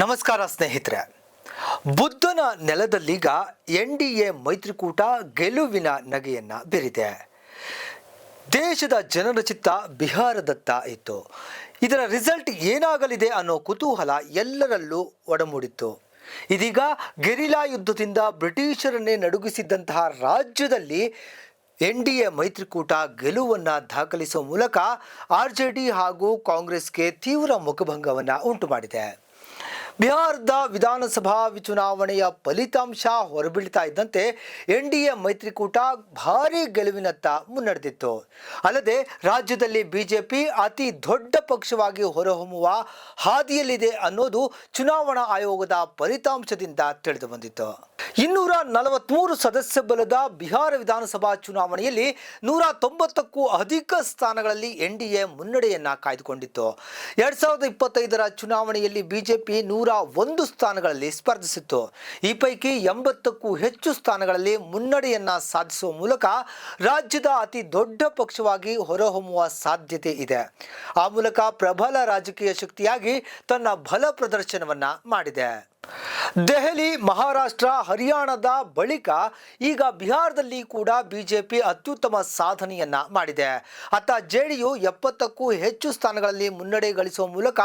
ನಮಸ್ಕಾರ ಸ್ನೇಹಿತರೆ. ಬುದ್ಧನ ನೆಲದಲ್ಲೀಗ ಎನ್ಡಿಎ ಮೈತ್ರಿಕೂಟ ಗೆಲುವಿನ ನಗೆಯನ್ನ ಬೀರಿದೆ. ದೇಶದ ಜನರ ಚಿತ್ತ ಬಿಹಾರದತ್ತ ಇತ್ತು. ಇದರ ರಿಸಲ್ಟ್ ಏನಾಗಲಿದೆ ಅನ್ನೋ ಕುತೂಹಲ ಎಲ್ಲರಲ್ಲೂ ಒಡಮೂಡಿತ್ತು. ಇದೀಗ ಗೆರಿಲ್ಲಾ ಯುದ್ಧದಿಂದ ಬ್ರಿಟಿಷರನ್ನೇ ನಡುಗಿಸಿದ್ದಂತಹ ರಾಜ್ಯದಲ್ಲಿ ಎನ್ಡಿಎ ಮೈತ್ರಿಕೂಟ ಗೆಲುವನ್ನು ದಾಖಲಿಸುವ ಮೂಲಕ ಆರ್ಜೆಡಿ ಹಾಗೂ ಕಾಂಗ್ರೆಸ್ಗೆ ತೀವ್ರ ಮುಖಭಂಗವನ್ನು ಉಂಟು ಮಾಡಿದೆ. ಬಿಹಾರದ ವಿಧಾನಸಭಾ ಚುನಾವಣೆಯ ಫಲಿತಾಂಶ ಹೊರಬೀಳ್ತಾ ಇದ್ದಂತೆ ಎನ್ಡಿಎ ಮೈತ್ರಿಕೂಟ ಭಾರೀ ಗೆಲುವಿನತ್ತ ಮುನ್ನಡೆದಿತ್ತು. ಅಲ್ಲದೆ ರಾಜ್ಯದಲ್ಲಿ ಬಿಜೆಪಿ ಅತಿ ದೊಡ್ಡ ಪಕ್ಷವಾಗಿ ಹೊರಹೊಮ್ಮುವ ಹಾದಿಯಲ್ಲಿದೆ ಅನ್ನೋದು ಚುನಾವಣಾ ಆಯೋಗದ ಫಲಿತಾಂಶದಿಂದ ತಿಳಿದು ಬಂದಿತ್ತು. 243 ಸದಸ್ಯ ಬಲದ ಬಿಹಾರ ವಿಧಾನಸಭಾ ಚುನಾವಣೆಯಲ್ಲಿ 190ಕ್ಕೂ ಅಧಿಕ ಸ್ಥಾನಗಳಲ್ಲಿ ಎನ್ಡಿಎ ಮುನ್ನಡೆಯನ್ನ ಕಾಯ್ದುಕೊಂಡಿತ್ತು. 2025ರ ಚುನಾವಣೆಯಲ್ಲಿ ಬಿಜೆಪಿ 101 ಸ್ಥಾನಗಳಲ್ಲಿ ಸ್ಪರ್ಧಿಸಿತ್ತು. ಈ ಪೈಕಿ 80ಕ್ಕೂ ಹೆಚ್ಚು ಸ್ಥಾನಗಳಲ್ಲಿ ಮುನ್ನಡೆಯನ್ನ ಸಾಧಿಸುವ ಮೂಲಕ ರಾಜ್ಯದ ಅತಿ ದೊಡ್ಡ ಪಕ್ಷವಾಗಿ ಹೊರಹೊಮ್ಮುವ ಸಾಧ್ಯತೆ ಇದೆ. ಆ ಮೂಲಕ ಪ್ರಬಲ ರಾಜಕೀಯ ಶಕ್ತಿಯಾಗಿ ತನ್ನ ಬಲ ಪ್ರದರ್ಶನವನ್ನ ಮಾಡಿದೆ. ದೆಹಲಿ, ಮಹಾರಾಷ್ಟ್ರ, ಹರಿಯಾಣದ ಬಳಿಕ ಈಗ ಬಿಹಾರದಲ್ಲಿ ಕೂಡ ಬಿಜೆಪಿ ಅತ್ಯುತ್ತಮ ಸಾಧನೆಯನ್ನ ಮಾಡಿದೆ. ಅತ್ತ ಜೆಡಿಯು 70ಕ್ಕೂ ಹೆಚ್ಚು ಸ್ಥಾನಗಳಲ್ಲಿ ಮುನ್ನಡೆ ಗಳಿಸುವ ಮೂಲಕ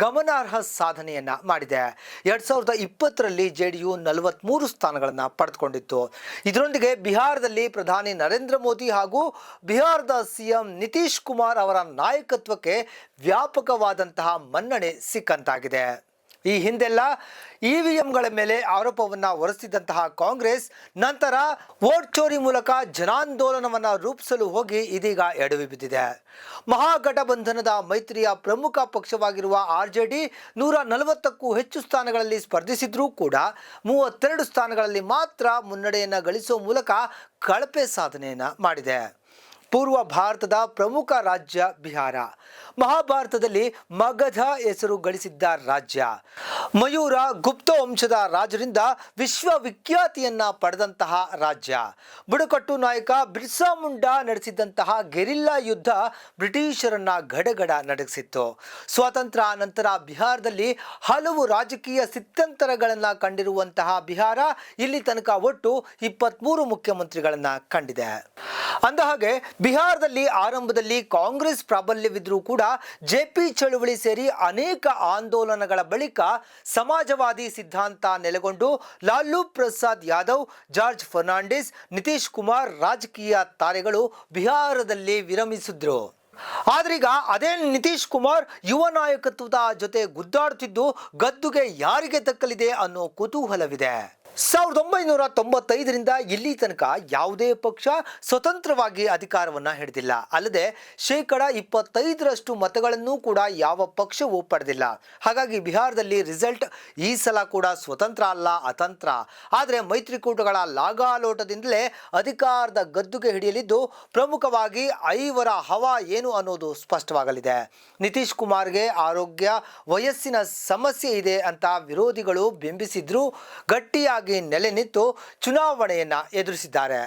ಗಮನಾರ್ಹ ಸಾಧನೆಯನ್ನ ಮಾಡಿದೆ. 2020ರಲ್ಲಿ ಜೆಡಿಯು 43 ಸ್ಥಾನಗಳನ್ನು ಪಡೆದುಕೊಂಡಿತ್ತು. ಇದರೊಂದಿಗೆ ಬಿಹಾರದಲ್ಲಿ ಪ್ರಧಾನಿ ನರೇಂದ್ರ ಮೋದಿ ಹಾಗೂ ಬಿಹಾರದ ಸಿಎಂ ನಿತೀಶ್ ಕುಮಾರ್ ಅವರ ನಾಯಕತ್ವಕ್ಕೆ ವ್ಯಾಪಕವಾದಂತಹ ಮನ್ನಣೆ ಸಿಕ್ಕಂತಾಗಿದೆ. ಈ ಹಿಂದೆಲ್ಲ ಇವಿಎಂಗಳ ಮೇಲೆ ಆರೋಪವನ್ನು ಹೊರಿಸಿದಂತಹ ಕಾಂಗ್ರೆಸ್ ನಂತರ ವೋಟ್ ಚೋರಿ ಮೂಲಕ ಜನಾಂದೋಲನವನ್ನು ರೂಪಿಸಲು ಹೋಗಿ ಇದೀಗ ಎಡವಿ ಬಿದ್ದಿದೆ. ಮಹಾಗಠಬಂಧನದ ಮೈತ್ರಿಯ ಪ್ರಮುಖ ಪಕ್ಷವಾಗಿರುವ ಆರ್ಜೆಡಿ 140ಕ್ಕೂ ಹೆಚ್ಚು ಸ್ಥಾನಗಳಲ್ಲಿ ಸ್ಪರ್ಧಿಸಿದ್ರೂ ಕೂಡ 32 ಸ್ಥಾನಗಳಲ್ಲಿ ಮಾತ್ರ ಮುನ್ನಡೆಯನ್ನು ಗಳಿಸುವ ಮೂಲಕ ಕಳಪೆ ಸಾಧನೆಯನ್ನು ಮಾಡಿದೆ. ಪೂರ್ವ ಭಾರತದ ಪ್ರಮುಖ ರಾಜ್ಯ ಬಿಹಾರ. ಮಹಾಭಾರತದಲ್ಲಿ ಮಗಧ ಹೆಸರು ಗಳಿಸಿದ್ದ ರಾಜ್ಯ. ಮಯೂರ ಗುಪ್ತ ವಂಶದ ರಾಜರಿಂದ ವಿಶ್ವವಿಖ್ಯಾತಿಯನ್ನ ಪಡೆದಂತಹ ರಾಜ್ಯ. ಬುಡಕಟ್ಟು ನಾಯಕ ಬಿರ್ಸಾ ಮುಂಡಾ ನಡೆಸಿದಂತಹ ಗೆರಿಲ್ಲಾ ಯುದ್ಧ ಬ್ರಿಟಿಷರನ್ನ ಗಡಗಡ ನಡಗಿಸಿತ್ತು. ಸ್ವಾತಂತ್ರ್ಯ ನಂತರ ಬಿಹಾರದಲ್ಲಿ ಹಲವು ರಾಜಕೀಯ ಸ್ಥಿತ್ಯಂತರಗಳನ್ನು ಕಂಡಿರುವಂತಹ ಬಿಹಾರ ಇಲ್ಲಿ ತನಕ ಒಟ್ಟು 23 ಮುಖ್ಯಮಂತ್ರಿಗಳನ್ನ ಕಂಡಿದೆ. ಅಂದಹಾಗೆ ಬಿಹಾರದಲ್ಲಿ ಆರಂಭದಲ್ಲಿ ಕಾಂಗ್ರೆಸ್ ಪ್ರಾಬಲ್ಯವಿದ್ರೂ ಕೂಡ ಜೆಪಿ ಚಳುವಳಿ ಸೇರಿ ಅನೇಕ ಆಂದೋಲನಗಳ ಬಳಿಕ ಸಮಾಜವಾದಿ ಸಿದ್ಧಾಂತ ನೆಲೆಗೊಂಡು ಲಾಲೂ ಪ್ರಸಾದ್ ಯಾದವ್, ಜಾರ್ಜ್ ಫರ್ನಾಂಡಿಸ್, ನಿತೀಶ್ ಕುಮಾರ್ ರಾಜಕೀಯ ತಾರೆಗಳು ಬಿಹಾರದಲ್ಲಿ ವಿರಮಿಸಿದ್ರು. ಆದ್ರೀಗ ಅದೇ ನಿತೀಶ್ ಕುಮಾರ್ ಯುವ ನಾಯಕತ್ವದ ಜೊತೆ ಗುದ್ದಾಡುತ್ತಿದ್ದು ಗದ್ದುಗೆ ಯಾರಿಗೆ ದಕ್ಕಲಿದೆ ಅನ್ನೋ ಕುತೂಹಲವಿದೆ. 1995ರಿಂದ ಇಲ್ಲಿ ತನಕ ಯಾವುದೇ ಪಕ್ಷ ಸ್ವತಂತ್ರವಾಗಿ ಅಧಿಕಾರವನ್ನು ಹಿಡಿದಿಲ್ಲ. ಅಲ್ಲದೆ 25% ಮತಗಳನ್ನು ಕೂಡ ಯಾವ ಪಕ್ಷವೂ ಪಡೆದಿಲ್ಲ. ಹಾಗಾಗಿ ಬಿಹಾರದಲ್ಲಿ ರಿಸಲ್ಟ್ ಈ ಸಲ ಕೂಡ ಸ್ವತಂತ್ರ ಅಲ್ಲ, ಅತಂತ್ರ. ಆದರೆ ಮೈತ್ರಿಕೂಟಗಳ ಲಾಗಾಲೋಟದಿಂದಲೇ ಅಧಿಕಾರದ ಗದ್ದುಗೆ ಹಿಡಿಯಲಿದ್ದು ಪ್ರಮುಖವಾಗಿ ಐವರ ಹವಾ ಏನು ಅನ್ನೋದು ಸ್ಪಷ್ಟವಾಗಲಿದೆ. ನಿತೀಶ್ ಕುಮಾರ್ಗೆ ಆರೋಗ್ಯ, ವಯಸ್ಸಿನ ಸಮಸ್ಯೆ ಇದೆ ಅಂತ ವಿರೋಧಿಗಳು ಬಿಂಬಿಸಿದ್ರು ಗಟ್ಟಿಯಾಗಿ ನೆಲೆ ನಿಂತು ಚುನಾವಣೆಯನ್ನ ಎದುರಿಸಿದ್ದಾರೆ.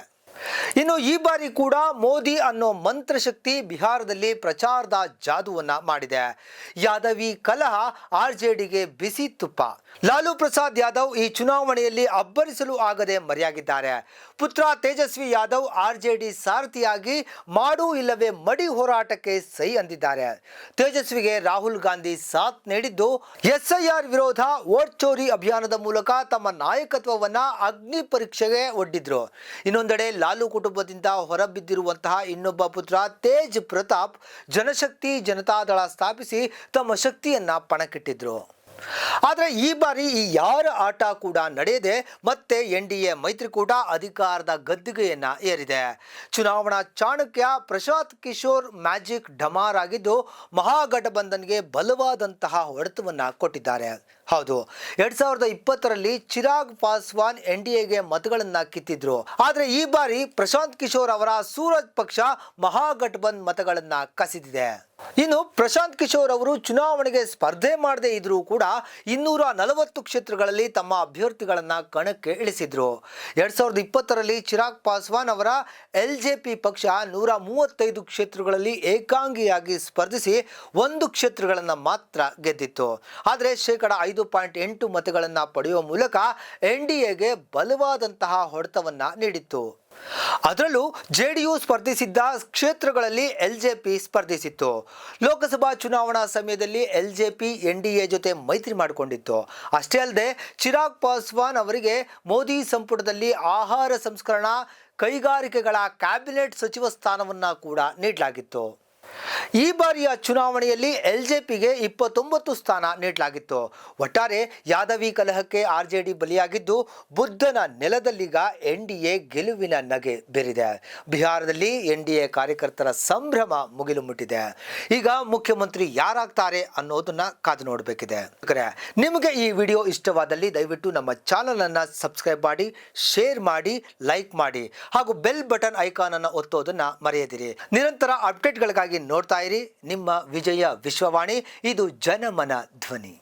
ಇನ್ನು ಈ ಬಾರಿ ಕೂಡ ಮೋದಿ ಅನ್ನೋ ಮಂತ್ರಶಕ್ತಿ ಬಿಹಾರದಲ್ಲಿ ಪ್ರಚಾರದ ಜಾದುವನ್ನ ಮಾಡಿದೆ. ಯಾದವಿ ಕಲಹ ಆರ್ಜೆಡಿಗೆ ಬಿಸಿ ತುಪ್ಪ. ಲಾಲೂ ಪ್ರಸಾದ್ ಯಾದವ್ ಈ ಚುನಾವಣೆಯಲ್ಲಿ ಅಬ್ಬರಿಸಲು ಆಗದೆ ಮರೆಯಾಗಿದ್ದಾರೆ. ಪುತ್ರ ತೇಜಸ್ವಿ ಯಾದವ್ ಆರ್ಜೆಡಿ ಸಾರಥಿಯಾಗಿ ಮಾಡು ಇಲ್ಲವೇ ಮಡಿ ಹೋರಾಟಕ್ಕೆ ಸೈ ಅಂದಿದ್ದಾರೆ. ತೇಜಸ್ವಿಗೆ ರಾಹುಲ್ ಗಾಂಧಿ ಸಾಥ್ ನೀಡಿದ್ದು ಎಸ್ಐಆರ್ ವಿರೋಧ ವೋಟ್ ಚೋರಿ ಅಭಿಯಾನದ ಮೂಲಕ ತಮ್ಮ ನಾಯಕತ್ವವನ್ನ ಅಗ್ನಿ ಪರೀಕ್ಷೆಗೆ ಒಡ್ಡಿದ್ರು. ಇನ್ನೊಂದೆಡೆ ಲಾಲೂ ಕುಟುಂಬದಿಂದ ಹೊರಬಿದ್ದಿರುವಂತಹ ಇನ್ನೊಬ್ಬ ಪುತ್ರ ತೇಜ್ ಪ್ರತಾಪ್ ಜನಶಕ್ತಿ ಜನತಾದಳ ಸ್ಥಾಪಿಸಿ ತಮ್ಮ ಶಕ್ತಿಯನ್ನ ಪಣಕ್ಕಿಟ್ಟಿದ್ರು. ಆದರೆ ಈ ಬಾರಿ ಈ ಯಾರ ಆಟ ಕೂಡ ನಡೆಯದೆ ಮತ್ತೆ ಎನ್ಡಿಎ ಮೈತ್ರಿಕೂಟ ಅಧಿಕಾರದ ಗದ್ದುಗೆಯನ್ನ ಏರಿದೆ. ಚುನಾವಣಾ ಚಾಣಕ್ಯ ಪ್ರಶಾಂತ್ ಕಿಶೋರ್ ಮ್ಯಾಜಿಕ್ ಢಮಾರ್ ಆಗಿದ್ದು ಮಹಾಗಠಬಂಧನ್ಗೆ ಬಲವಾದಂತಹ ಹೊಡೆತವನ್ನ ಕೊಟ್ಟಿದ್ದಾರೆ. ಹೌದು, 2020ರಲ್ಲಿ ಚಿರಾಗ್ ಪಾಸ್ವಾನ್ ಎನ್ಡಿಎಗೆ ಮತಗಳನ್ನ ಕಿತ್ತಿದ್ರು. ಆದರೆ ಈ ಬಾರಿ ಪ್ರಶಾಂತ್ ಕಿಶೋರ್ ಅವರ ಸೂರಜ್ ಪಕ್ಷ ಮಹಾಗಠಬಂಧನ್ ಮತಗಳನ್ನ ಕಸಿದಿದೆ. ಇನ್ನು ಪ್ರಶಾಂತ್ ಕಿಶೋರ್ ಅವರು ಚುನಾವಣೆಗೆ ಸ್ಪರ್ಧೆ ಮಾಡದೇ ಇದ್ರೂ ಕೂಡ 240 ಕ್ಷೇತ್ರಗಳಲ್ಲಿ ತಮ್ಮ ಅಭ್ಯರ್ಥಿಗಳನ್ನ ಕಣಕ್ಕೆ ಇಳಿಸಿದ್ರು. 2020ರಲ್ಲಿ ಚಿರಾಗ್ ಪಾಸ್ವಾನ್ ಅವರ LJP ಪಕ್ಷ 135 ಕ್ಷೇತ್ರಗಳಲ್ಲಿ ಏಕಾಂಗಿಯಾಗಿ ಸ್ಪರ್ಧಿಸಿ 1 ಕ್ಷೇತ್ರಗಳನ್ನು ಮಾತ್ರ ಗೆದ್ದಿತ್ತು. ಆದರೆ 5.8% ಮತಗಳನ್ನು ಪಡೆಯುವ ಮೂಲಕ NDAಗೆ ಬಲವಾದಂತಹ ಹೊಡೆತವನ್ನ ನೀಡಿತ್ತು. ಅದರಲ್ಲೂ JDU ಸ್ಪರ್ಧಿಸಿದ್ದ ಕ್ಷೇತ್ರಗಳಲ್ಲಿ LJP ಸ್ಪರ್ಧಿಸಿತ್ತು. ಲೋಕಸಭಾ ಚುನಾವಣಾ ಸಮಯದಲ್ಲಿ LJP NDA ಜೊತೆ ಮೈತ್ರಿ ಮಾಡಿಕೊಂಡಿತ್ತು. ಅಷ್ಟೇ ಅಲ್ಲದೆ ಚಿರಾಗ್ ಪಾಸ್ವಾನ್ ಅವರಿಗೆ ಮೋದಿ ಸಂಪುಟದಲ್ಲಿ ಆಹಾರ ಸಂಸ್ಕರಣಾ ಕೈಗಾರಿಕೆಗಳ ಕ್ಯಾಬಿನೆಟ್ ಸಚಿವ ಸ್ಥಾನವನ್ನು ಕೂಡ ನೀಡಲಾಗಿತ್ತು. ಈ ಬಾರಿಯ ಚುನಾವಣೆಯಲ್ಲಿ LJPಗೆ 29 ಸ್ಥಾನ ನೀಡಲಾಗಿತ್ತು. ಒಟ್ಟಾರೆ ಯಾದವಿ ಕಲಹಕ್ಕೆ RJD ಬಲಿಯಾಗಿದ್ದು ಬುದ್ಧನ ನೆಲದಲ್ಲೀಗ NDA ಗೆಲುವಿನ ನಗೆ ಬೀರಿದೆ. ಬಿಹಾರದಲ್ಲಿ NDA ಕಾರ್ಯಕರ್ತರ ಸಂಭ್ರಮ ಮುಗಿಲು ಮುಟ್ಟಿದೆ. ಈಗ ಮುಖ್ಯಮಂತ್ರಿ ಯಾರಾಗ್ತಾರೆ ಅನ್ನೋದನ್ನ ಕಾದು ನೋಡಬೇಕಿದೆ. ನಿಮಗೆ ಈ ವಿಡಿಯೋ ಇಷ್ಟವಾದಲ್ಲಿ ದಯವಿಟ್ಟು ನಮ್ಮ ಚಾನಲ್ ಅನ್ನು ಸಬ್ಸ್ಕ್ರೈಬ್ ಮಾಡಿ, ಶೇರ್ ಮಾಡಿ, ಲೈಕ್ ಮಾಡಿ ಹಾಗೂ ಬೆಲ್ ಬಟನ್ ಐಕಾನ್ ಅನ್ನು ಒತ್ತೋದನ್ನ ಮರೆಯದಿರಿ. ನಿರಂತರ ಅಪ್ಡೇಟ್ಗಳಿಗಾಗಿ ನೋಡ್ತಾ ಇರಿ ನಿಮ್ಮ ವಿಜಯ ವಿಶ್ವವಾಣಿ. ಇದು ಜನಮನ ಧ್ವನಿ.